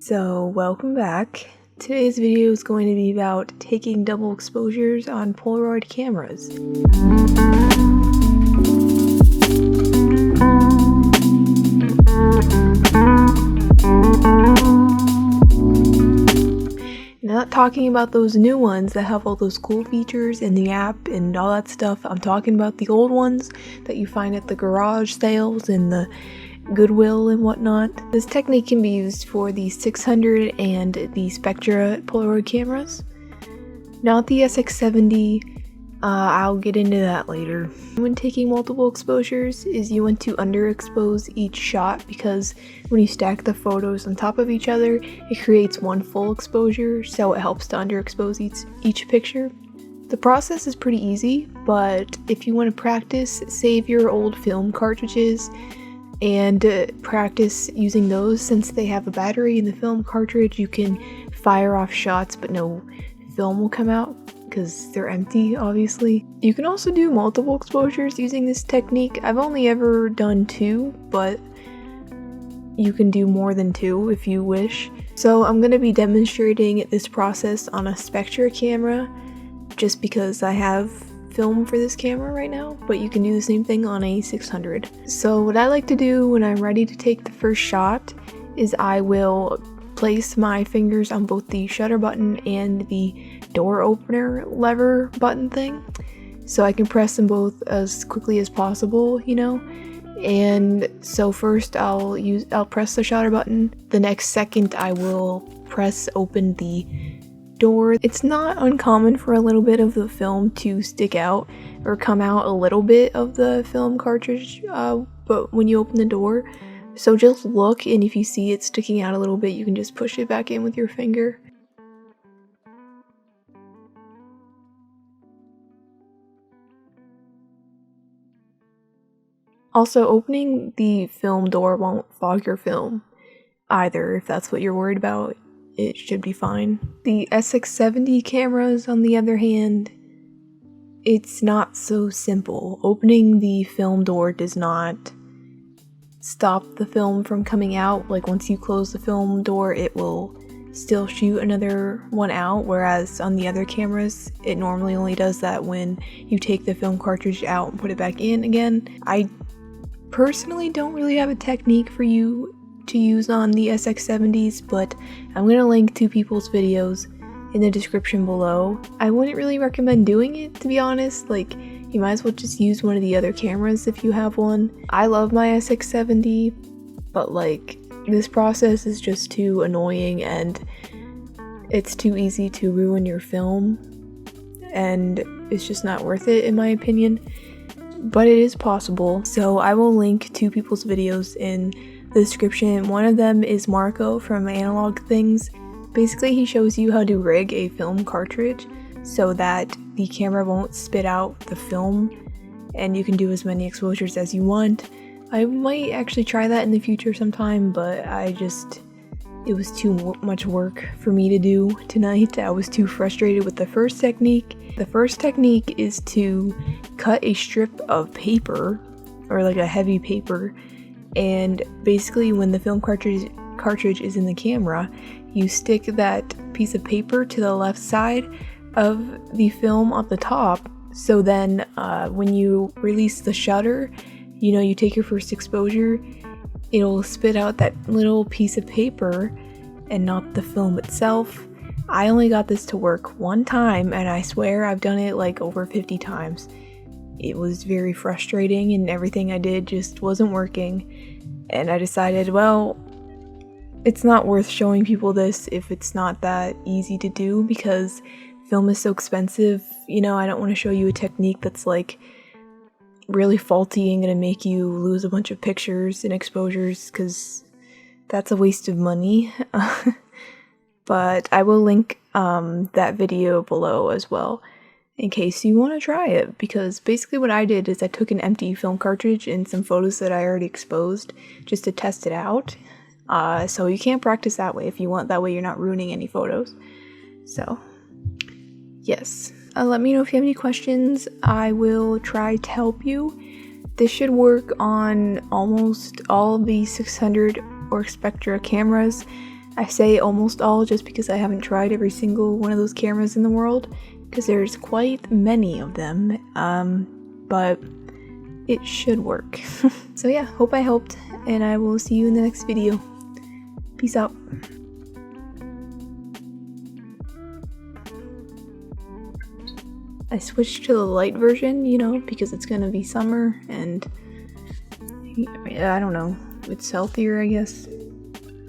So welcome back. Today's video is going to be about taking double exposures on Polaroid cameras. Not talking about those new ones that have all those cool features in the app and all that stuff. I'm talking about the old ones that you find at the garage sales and the Goodwill and whatnot. This technique can be used for the 600 and the Spectra Polaroid cameras. Not the SX70, I'll get into that later. When taking multiple exposures is you want to underexpose each shot, because when you stack the photos on top of each other, it creates one full exposure, so it helps to underexpose each picture. The process is pretty easy, but if you want to practice, save your old film cartridges and practice using those. Since they have a battery in the film cartridge, you can fire off shots but no film will come out because they're empty, obviously. You can also do multiple exposures using this technique. I've only ever done 2, but you can do more than 2 if you wish. So I'm going to be demonstrating this process on a Spectra camera just because I have film for this camera right now, but you can do the same thing on a 600. So what I like to do when I'm ready to take the first shot is I will place my fingers on both the shutter button and the door opener lever button thing, so I can press them both as quickly as possible, you know. And so first I'll press the shutter button. The next second I will press open the door. It's not uncommon for a little bit of the film to stick out or come out a little bit of the film cartridge, but when you open the door, so just look, and if you see it sticking out a little bit, you can just push it back in with your finger. Also, opening the film door won't fog your film either. If that's what you're worried about, it should be fine. The SX70 cameras, on the other hand, it's not so simple. Opening the film door does not stop the film from coming out. Like, once you close the film door, it will still shoot another one out, whereas on the other cameras, it normally only does that when you take the film cartridge out and put it back in again. I personally don't really have a technique for you to use on the SX70s, but I'm gonna link 2 people's videos in the description below. I wouldn't really recommend doing it, to be honest. Like, you might as well just use one of the other cameras if you have one. I love my SX70, but like, this process is just too annoying and it's too easy to ruin your film, and it's just not worth it in my opinion. But it is possible, so I will link 2 people's videos in the description. One of them is Marco from Analog Things. Basically, he shows you how to rig a film cartridge so that the camera won't spit out the film, and you can do as many exposures as you want. I might actually try that in the future sometime, but it was too much work for me to do tonight. I was too frustrated with the first technique. The first technique is to cut a strip of paper, or like a heavy paper, and basically when the film cartridge is in the camera, you stick that piece of paper to the left side of the film on the top, so then when you release the shutter, you know, you take your first exposure, it'll spit out that little piece of paper and not the film itself. I only got this to work one time, and I swear I've done it like over 50 times. It was very frustrating and everything I did just wasn't working, and I decided, well, it's not worth showing people this if it's not that easy to do, because film is so expensive. You know, I don't want to show you a technique that's like really faulty and gonna make you lose a bunch of pictures and exposures, because that's a waste of money. But I will link that video below as well in case you want to try it, because basically what I did is I took an empty film cartridge and some photos that I already exposed just to test it out. So you can't practice that way if you want, that way you're not ruining any photos. So yes, let me know if you have any questions. I will try to help you. This should work on almost all of the 600 or Spectra cameras. I say almost all just because I haven't tried every single one of those cameras in the world, because there's quite many of them, but it should work. So yeah, hope I helped, and I will see you in the next video. Peace out. I switched to the light version, you know, because it's gonna be summer, and I don't know, it's healthier, I guess.